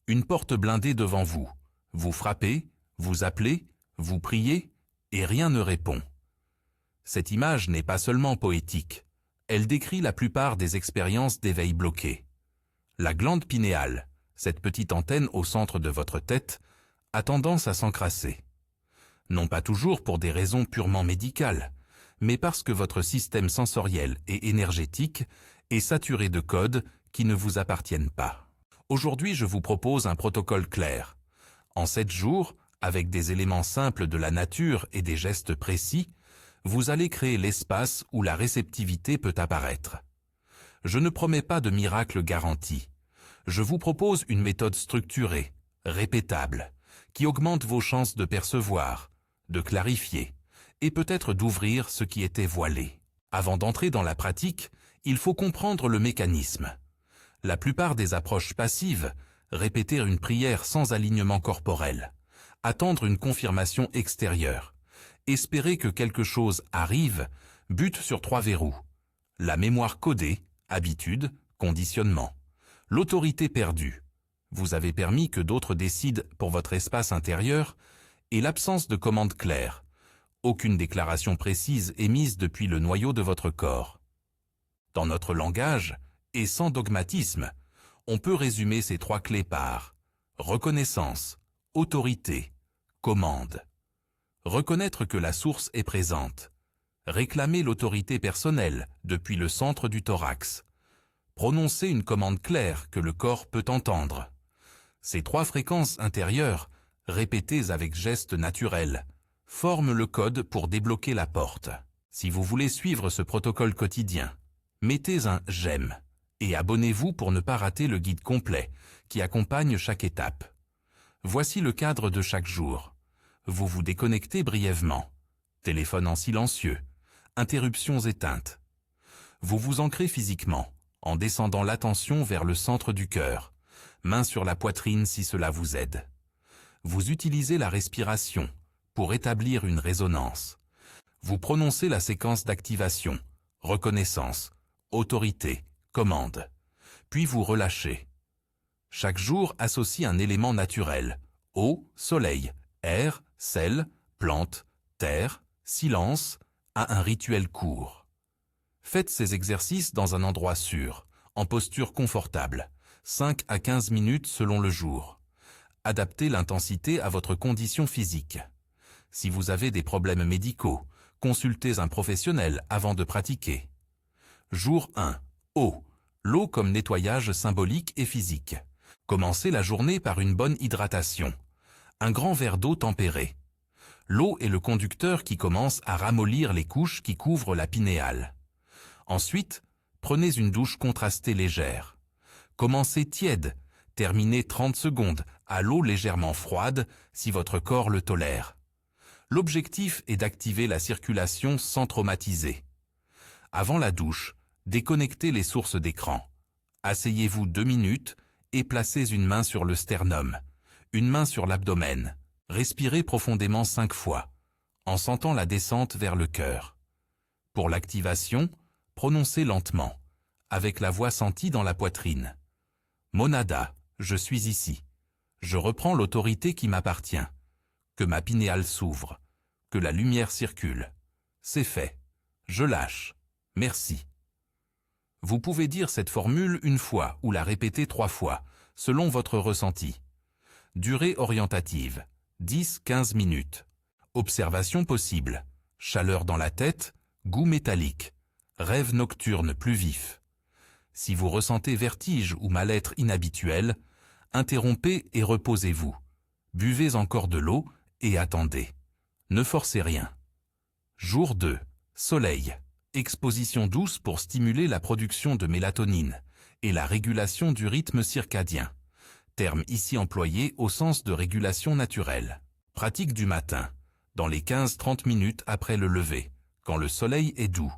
Une porte blindée devant vous. Vous frappez, vous appelez, vous priez, et rien ne répond. Cette image n'est pas seulement poétique. Elle décrit la plupart des expériences d'éveil bloquées. La glande pinéale, cette petite antenne au centre de votre tête, a tendance à s'encrasser. Non pas toujours pour des raisons purement médicales, mais parce que votre système sensoriel et énergétique est saturé de codes qui ne vous appartiennent pas. Aujourd'hui, je vous propose un protocole clair. En 7 jours, avec des éléments simples de la nature et des gestes précis, vous allez créer l'espace où la réceptivité peut apparaître. Je ne promets pas de miracle garanti. Je vous propose une méthode structurée, répétable, qui augmente vos chances de percevoir, de clarifier, et peut-être d'ouvrir ce qui était voilé. Avant d'entrer dans la pratique, il faut comprendre le mécanisme. La plupart des approches passives, répéter une prière sans alignement corporel, attendre une confirmation extérieure, espérer que quelque chose arrive, bute sur 3 verrous. La mémoire codée, habitude, conditionnement. L'autorité perdue. Vous avez permis que d'autres décident pour votre espace intérieur, et l'absence de commande claire. Aucune déclaration précise émise depuis le noyau de votre corps. Dans notre langage, et sans dogmatisme, on peut résumer ces 3 clés par reconnaissance, autorité, commande. Reconnaître que la source est présente. Réclamer l'autorité personnelle depuis le centre du thorax. Prononcer une commande claire que le corps peut entendre. Ces 3 fréquences intérieures, répétées avec gestes naturels, forment le code pour débloquer la porte. Si vous voulez suivre ce protocole quotidien, mettez un « j'aime » et abonnez-vous pour ne pas rater le guide complet qui accompagne chaque étape. Voici le cadre de chaque jour. Vous vous déconnectez brièvement. Téléphone en silencieux. Interruptions éteintes. Vous vous ancrez physiquement, en descendant l'attention vers le centre du cœur, main sur la poitrine si cela vous aide. Vous utilisez la respiration pour établir une résonance. Vous prononcez la séquence d'activation, reconnaissance, autorité, commande. Puis vous relâchez. Chaque jour associe un élément naturel, eau, soleil, air, sel, plante, terre, silence, à un rituel court. Faites ces exercices dans un endroit sûr, en posture confortable, 5 à 15 minutes selon le jour. Adaptez l'intensité à votre condition physique. Si vous avez des problèmes médicaux, consultez un professionnel avant de pratiquer. Jour 1. Eau. L'eau comme nettoyage symbolique et physique. Commencez la journée par une bonne hydratation. Un grand verre d'eau tempérée. L'eau est le conducteur qui commence à ramollir les couches qui couvrent la pinéale. Ensuite, prenez une douche contrastée légère. Commencez tiède, terminez 30 secondes à l'eau légèrement froide si votre corps le tolère. L'objectif est d'activer la circulation sans traumatiser. Avant la douche, déconnectez les sources d'écran. Asseyez-vous 2 minutes et placez une main sur le sternum, une main sur l'abdomen. Respirez profondément 5 fois, en sentant la descente vers le cœur. Pour l'activation, prononcez lentement, avec la voix sentie dans la poitrine. Monada, je suis ici. Je reprends l'autorité qui m'appartient. Que ma pinéale s'ouvre. Que la lumière circule. C'est fait. Je lâche. Merci. Vous pouvez dire cette formule une fois ou la répéter 3 fois, selon votre ressenti. Durée orientative. 10-15 minutes. Observation possible. Chaleur dans la tête, goût métallique. Rêve nocturne plus vif. Si vous ressentez vertige ou mal-être inhabituel, interrompez et reposez-vous. Buvez encore de l'eau et attendez. Ne forcez rien. Jour 2. Soleil. Exposition douce pour stimuler la production de mélatonine et la régulation du rythme circadien. Terme ici employé au sens de régulation naturelle. Pratique du matin, dans les 15-30 minutes après le lever, quand le soleil est doux.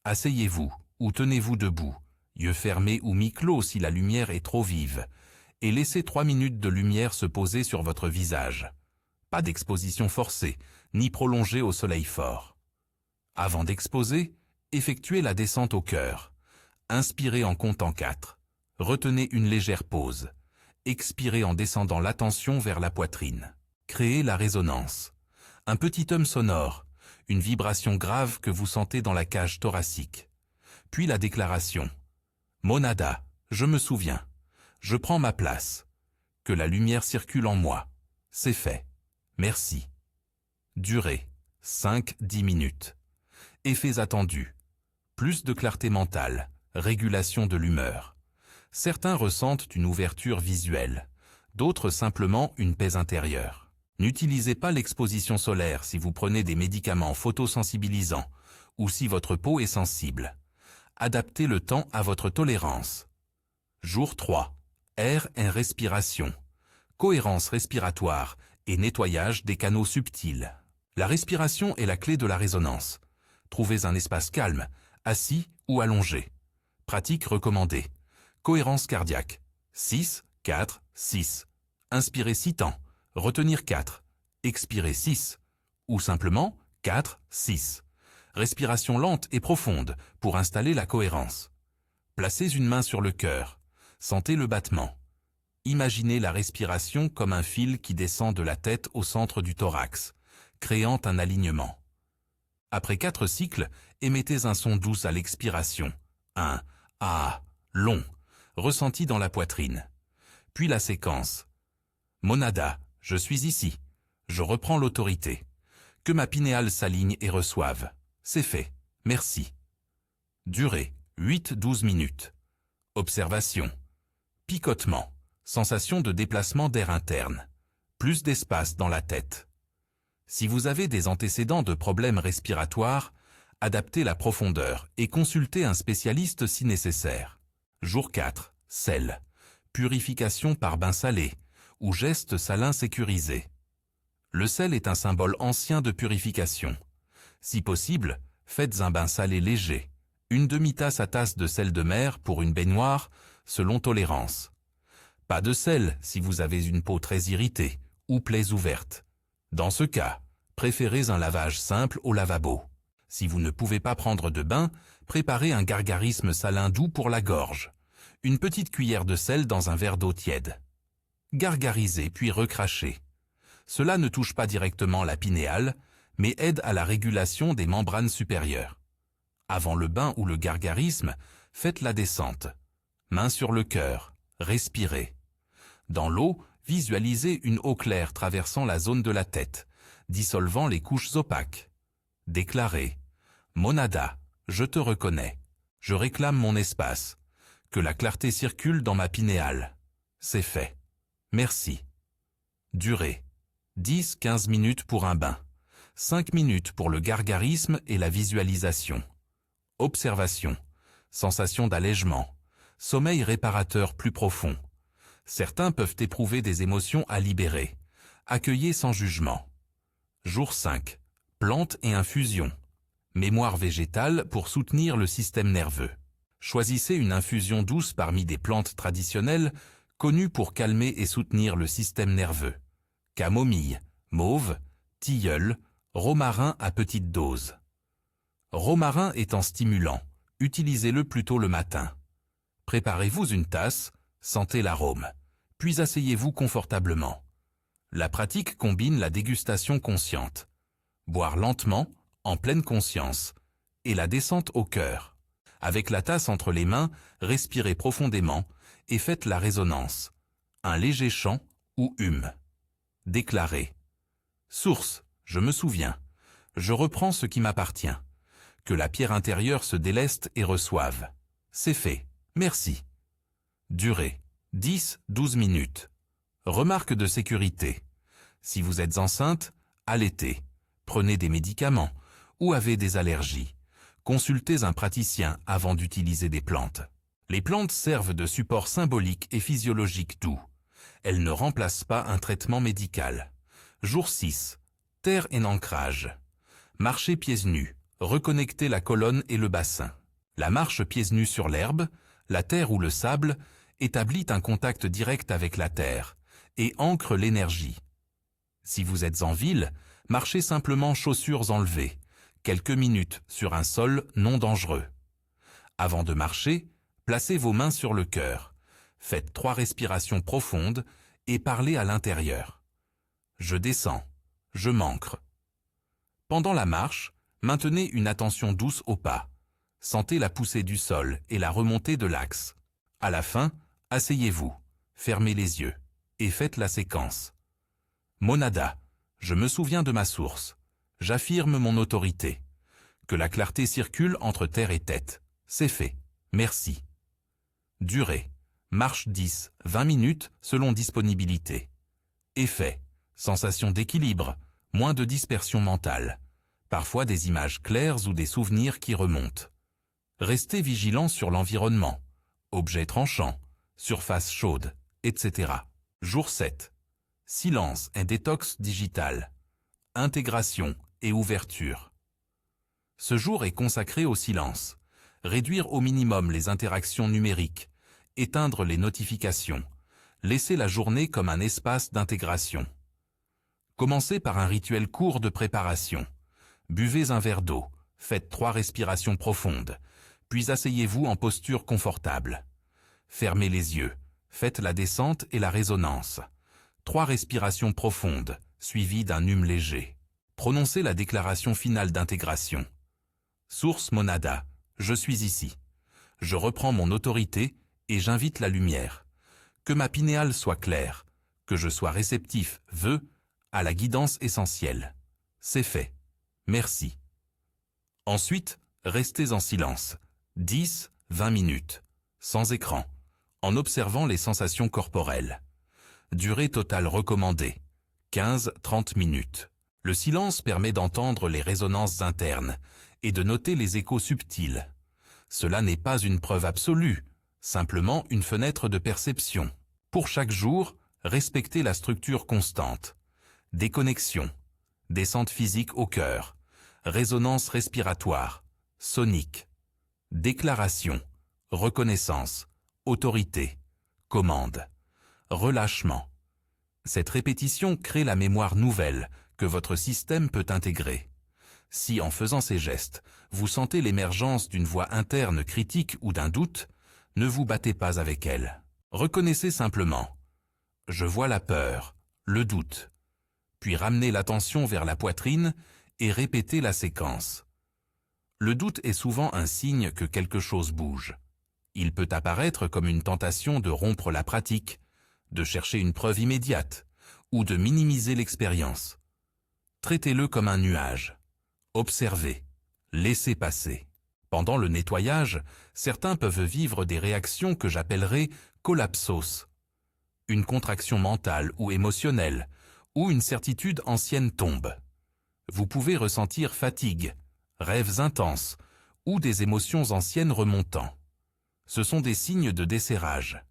Asseyez-vous ou tenez-vous debout, yeux fermés ou mi-clos si la lumière est trop vive, et laissez 3 minutes de lumière se poser sur votre visage. Pas d'exposition forcée, ni prolongée au soleil fort. Avant d'exposer, effectuez la descente au cœur. Inspirez en comptant 4. Retenez une légère pause. Expirez en descendant l'attention vers la poitrine. Créez la résonance. Un petit hum sonore, une vibration grave que vous sentez dans la cage thoracique. Puis la déclaration. Monada, je me souviens. Je prends ma place. Que la lumière circule en moi. C'est fait. Merci. Durée. 5-10 minutes. Effets attendus. Plus de clarté mentale. Régulation de l'humeur. Certains ressentent une ouverture visuelle. D'autres simplement une paix intérieure. N'utilisez pas l'exposition solaire si vous prenez des médicaments photosensibilisants ou si votre peau est sensible. Adaptez le temps à votre tolérance. Jour 3. Air et respiration. Cohérence respiratoire et nettoyage des canaux subtils. La respiration est la clé de la résonance. Trouvez un espace calme, assis ou allongé. Pratique recommandée. Cohérence cardiaque. 6, 4, 6. Inspirez 6 temps. Retenir 4. Expirez 6. Ou simplement 4, 6. Respiration lente et profonde pour installer la cohérence. Placez une main sur le cœur. Sentez le battement. Imaginez la respiration comme un fil qui descend de la tête au centre du thorax, créant un alignement. Après 4 cycles, émettez un son doux à l'expiration. Un « ah » long, ressenti dans la poitrine. Puis la séquence. Monada, je suis ici. Je reprends l'autorité. Que ma pinéale s'aligne et reçoive. C'est fait. Merci. Durée. 8-12 minutes. Observation. Picotement. Sensation de déplacement d'air interne. Plus d'espace dans la tête. Si vous avez des antécédents de problèmes respiratoires, adaptez la profondeur et consultez un spécialiste si nécessaire. Jour 4. Sel. Purification par bain salé ou geste salin sécurisé. Le sel est un symbole ancien de purification. Si possible, faites un bain salé léger, une demi-tasse à tasse de sel de mer pour une baignoire, selon tolérance. Pas de sel si vous avez une peau très irritée ou plaies ouvertes. Dans ce cas, préférez un lavage simple au lavabo. Si vous ne pouvez pas prendre de bain, préparez un gargarisme salin doux pour la gorge. Une petite cuillère de sel dans un verre d'eau tiède. Gargarisez puis recrachez. Cela ne touche pas directement la pinéale, mais aide à la régulation des membranes supérieures. Avant le bain ou le gargarisme, faites la descente. Main sur le cœur, respirez. Dans l'eau, visualisez une eau claire traversant la zone de la tête, dissolvant les couches opaques. Déclarez. Monada, je te reconnais. Je réclame mon espace. Que la clarté circule dans ma pinéale. C'est fait. Merci. Durée. 10-15 minutes pour un bain. 5 minutes pour le gargarisme et la visualisation. Observation. Sensation d'allègement. Sommeil réparateur plus profond. Certains peuvent éprouver des émotions à libérer. Accueillez sans jugement. Jour 5. Plantes et infusions. Mémoire végétale pour soutenir le système nerveux. Choisissez une infusion douce parmi des plantes traditionnelles connues pour calmer et soutenir le système nerveux. Camomille, mauve, tilleul, romarin à petite dose. Romarin étant stimulant, utilisez-le plutôt le matin. Préparez-vous une tasse, sentez l'arôme, puis asseyez-vous confortablement. La pratique combine la dégustation consciente, boire lentement, en pleine conscience, et la descente au cœur. Avec la tasse entre les mains, respirez profondément et faites la résonance. Un léger chant ou hum. Déclarez. Source, je me souviens. Je reprends ce qui m'appartient. Que la pierre intérieure se déleste et reçoive. C'est fait. Merci. Durée. 10-12 minutes. Remarque de sécurité. Si vous êtes enceinte, allaitez. Prenez des médicaments ou avez des allergies. Consultez un praticien avant d'utiliser des plantes. Les plantes servent de support symbolique et physiologique doux. Elles ne remplacent pas un traitement médical. Jour 6. Terre et ancrage. Marchez pieds nus. Reconnectez la colonne et le bassin. La marche pieds nus sur l'herbe, la terre ou le sable établit un contact direct avec la terre et ancre l'énergie. Si vous êtes en ville, marchez simplement chaussures enlevées, quelques minutes sur un sol non dangereux. Avant de marcher, placez vos mains sur le cœur. Faites 3 respirations profondes et parlez à l'intérieur. Je descends. Je m'ancre. Pendant la marche, maintenez une attention douce au pas. Sentez la poussée du sol et la remontée de l'axe. À la fin, asseyez-vous, fermez les yeux et faites la séquence. Monada, je me souviens de ma source. J'affirme mon autorité. Que la clarté circule entre terre et tête. C'est fait. Merci. Durée. Marche 10-20 minutes selon disponibilité. Effet. Sensation d'équilibre, moins de dispersion mentale. Parfois des images claires ou des souvenirs qui remontent. Restez vigilant sur l'environnement. Objets tranchants, surface chaude, etc. Jour 7. Silence et détox digital. Intégration et ouverture. Ce jour est consacré au silence. Réduire au minimum les interactions numériques. Éteindre les notifications. Laisser la journée comme un espace d'intégration. Commencez par un rituel court de préparation. Buvez un verre d'eau, faites 3 respirations profondes, puis asseyez-vous en posture confortable. Fermez les yeux, faites la descente et la résonance. 3 respirations profondes, suivies d'un hum léger. Prononcez la déclaration finale d'intégration. Source Monada, je suis ici. Je reprends mon autorité et j'invite la lumière. Que ma pinéale soit claire, que je sois réceptif, à la guidance essentielle. C'est fait. Merci. Ensuite, restez en silence. 10-20 minutes. Sans écran. En observant les sensations corporelles. Durée totale recommandée. 15-30 minutes. Le silence permet d'entendre les résonances internes et de noter les échos subtils. Cela n'est pas une preuve absolue, simplement une fenêtre de perception. Pour chaque jour, respectez la structure constante. Déconnexion, descente physique au cœur, résonance respiratoire, sonique, déclaration, reconnaissance, autorité, commande, relâchement. Cette répétition crée la mémoire nouvelle que votre système peut intégrer. Si en faisant ces gestes, vous sentez l'émergence d'une voix interne critique ou d'un doute, ne vous battez pas avec elle. Reconnaissez simplement. Je vois la peur, le doute. Puis ramenez l'attention vers la poitrine et répétez la séquence. Le doute est souvent un signe que quelque chose bouge. Il peut apparaître comme une tentation de rompre la pratique, de chercher une preuve immédiate ou de minimiser l'expérience. Traitez-le comme un nuage. Observez, laissez passer. Pendant le nettoyage, certains peuvent vivre des réactions que j'appellerais collapsos. Une contraction mentale ou émotionnelle, ou une certitude ancienne tombe. Vous pouvez ressentir fatigue, rêves intenses, ou des émotions anciennes remontant. Ce sont des signes de desserrage,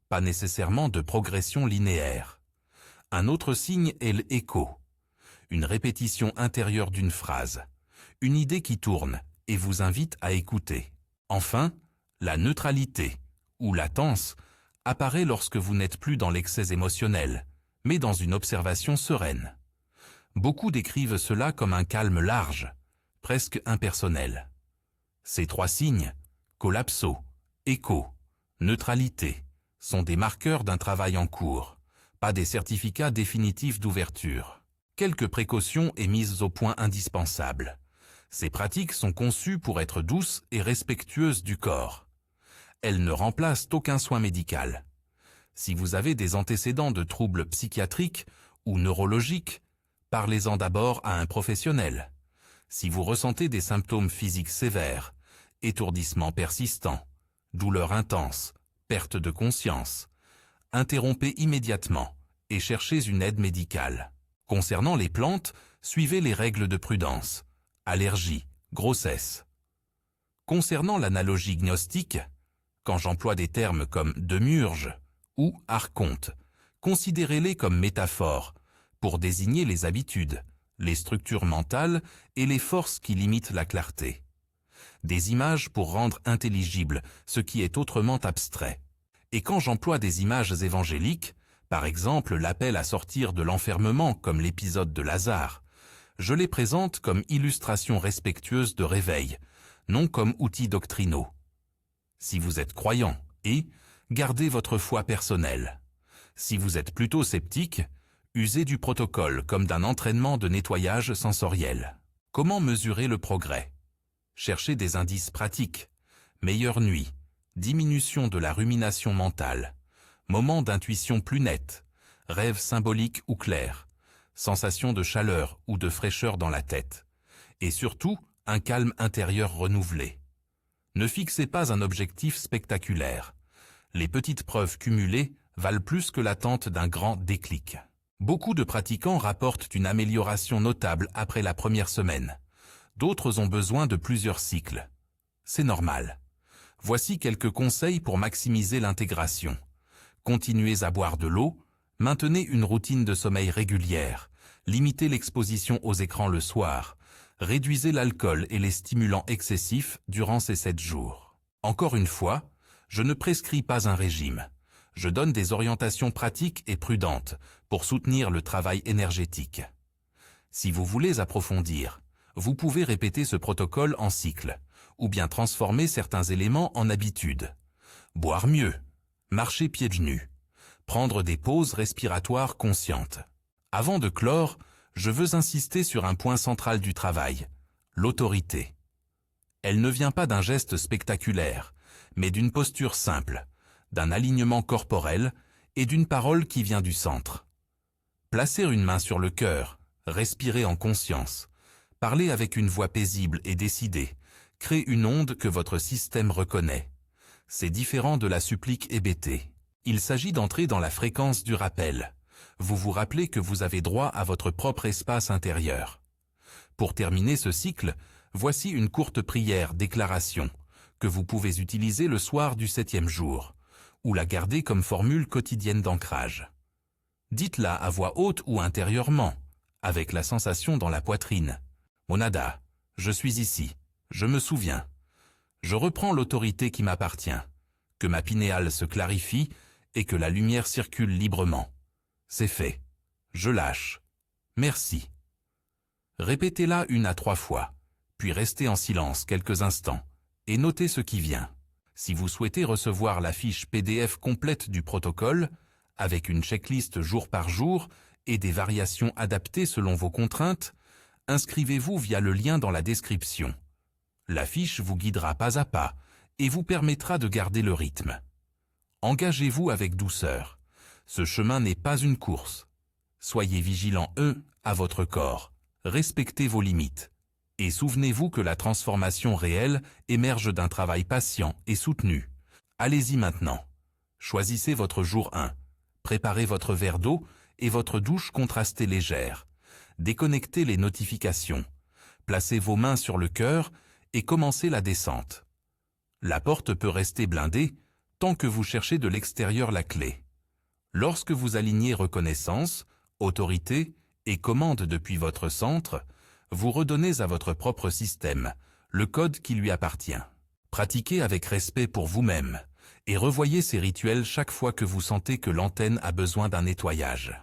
pas nécessairement de progression linéaire. Un autre signe est l'écho, une répétition intérieure d'une phrase, une idée qui tourne et vous invite à écouter. Enfin, la neutralité, ou latence, apparaît lorsque vous n'êtes plus dans l'excès émotionnel, mais dans une observation sereine. Beaucoup décrivent cela comme un calme large, presque impersonnel. Ces 3 signes, collapso, écho, neutralité, sont des marqueurs d'un travail en cours, pas des certificats définitifs d'ouverture. Quelques précautions et mises au point indispensables. Ces pratiques sont conçues pour être douces et respectueuses du corps. Elles ne remplacent aucun soin médical. Si vous avez des antécédents de troubles psychiatriques ou neurologiques, parlez-en d'abord à un professionnel. Si vous ressentez des symptômes physiques sévères, étourdissement persistant, douleur intense, perte de conscience, interrompez immédiatement et cherchez une aide médicale. Concernant les plantes, suivez les règles de prudence. Allergie, grossesse. Concernant l'analogie gnostique, quand j'emploie des termes comme démiurge ou archonte, considérez-les comme métaphores pour désigner les habitudes, les structures mentales et les forces qui limitent la clarté. Des images pour rendre intelligible ce qui est autrement abstrait. Et quand j'emploie des images évangéliques, par exemple l'appel à sortir de l'enfermement comme l'épisode de Lazare, je les présente comme illustrations respectueuses de réveil, non comme outils doctrinaux. Si vous êtes croyant et, Gardez votre foi personnelle. Si vous êtes plutôt sceptique, usez du protocole comme d'un entraînement de nettoyage sensoriel. Comment mesurer le progrès? Cherchez des indices pratiques. Meilleure nuit, diminution de la rumination mentale, moment d'intuition plus net, rêve symbolique ou clair, sensation de chaleur ou de fraîcheur dans la tête, et surtout un calme intérieur renouvelé. Ne fixez pas un objectif spectaculaire. Les petites preuves cumulées valent plus que l'attente d'un grand déclic. Beaucoup de pratiquants rapportent une amélioration notable après la première semaine. D'autres ont besoin de plusieurs cycles. C'est normal. Voici quelques conseils pour maximiser l'intégration. Continuez à boire de l'eau, maintenez une routine de sommeil régulière, limitez l'exposition aux écrans le soir, réduisez l'alcool et les stimulants excessifs durant ces 7 jours. Encore une fois, je ne prescris pas un régime. Je donne des orientations pratiques et prudentes pour soutenir le travail énergétique. Si vous voulez approfondir, vous pouvez répéter ce protocole en cycle, ou bien transformer certains éléments en habitudes. Boire mieux, marcher pieds nus, prendre des pauses respiratoires conscientes. Avant de clore, je veux insister sur un point central du travail, l'autorité. Elle ne vient pas d'un geste spectaculaire, mais d'une posture simple, d'un alignement corporel et d'une parole qui vient du centre. Placez une main sur le cœur, respirez en conscience, parlez avec une voix paisible et décidée, créez une onde que votre système reconnaît. C'est différent de la supplique hébétée. Il s'agit d'entrer dans la fréquence du rappel. Vous vous rappelez que vous avez droit à votre propre espace intérieur. Pour terminer ce cycle, voici une courte prière déclaration que vous pouvez utiliser le soir du 7e jour, ou la garder comme formule quotidienne d'ancrage. Dites-la à voix haute ou intérieurement, avec la sensation dans la poitrine. Monada, je suis ici, je me souviens. Je reprends l'autorité qui m'appartient, que ma pinéale se clarifie et que la lumière circule librement. C'est fait. Je lâche. Merci. Répétez-la 1 à 3 fois, puis restez en silence quelques instants et notez ce qui vient. Si vous souhaitez recevoir la fiche PDF complète du protocole, avec une checklist jour par jour et des variations adaptées selon vos contraintes, inscrivez-vous via le lien dans la description. La fiche vous guidera pas à pas et vous permettra de garder le rythme. Engagez-vous avec douceur. Ce chemin n'est pas une course. Soyez vigilant à votre corps. Respectez vos limites. Et souvenez-vous que la transformation réelle émerge d'un travail patient et soutenu. Allez-y maintenant. Choisissez votre jour 1. Préparez votre verre d'eau et votre douche contrastée légère. Déconnectez les notifications. Placez vos mains sur le cœur et commencez la descente. La porte peut rester blindée tant que vous cherchez de l'extérieur la clé. Lorsque vous alignez reconnaissance, autorité et commande depuis votre centre, vous redonnez à votre propre système le code qui lui appartient. Pratiquez avec respect pour vous-même et revoyez ces rituels chaque fois que vous sentez que l'antenne a besoin d'un nettoyage.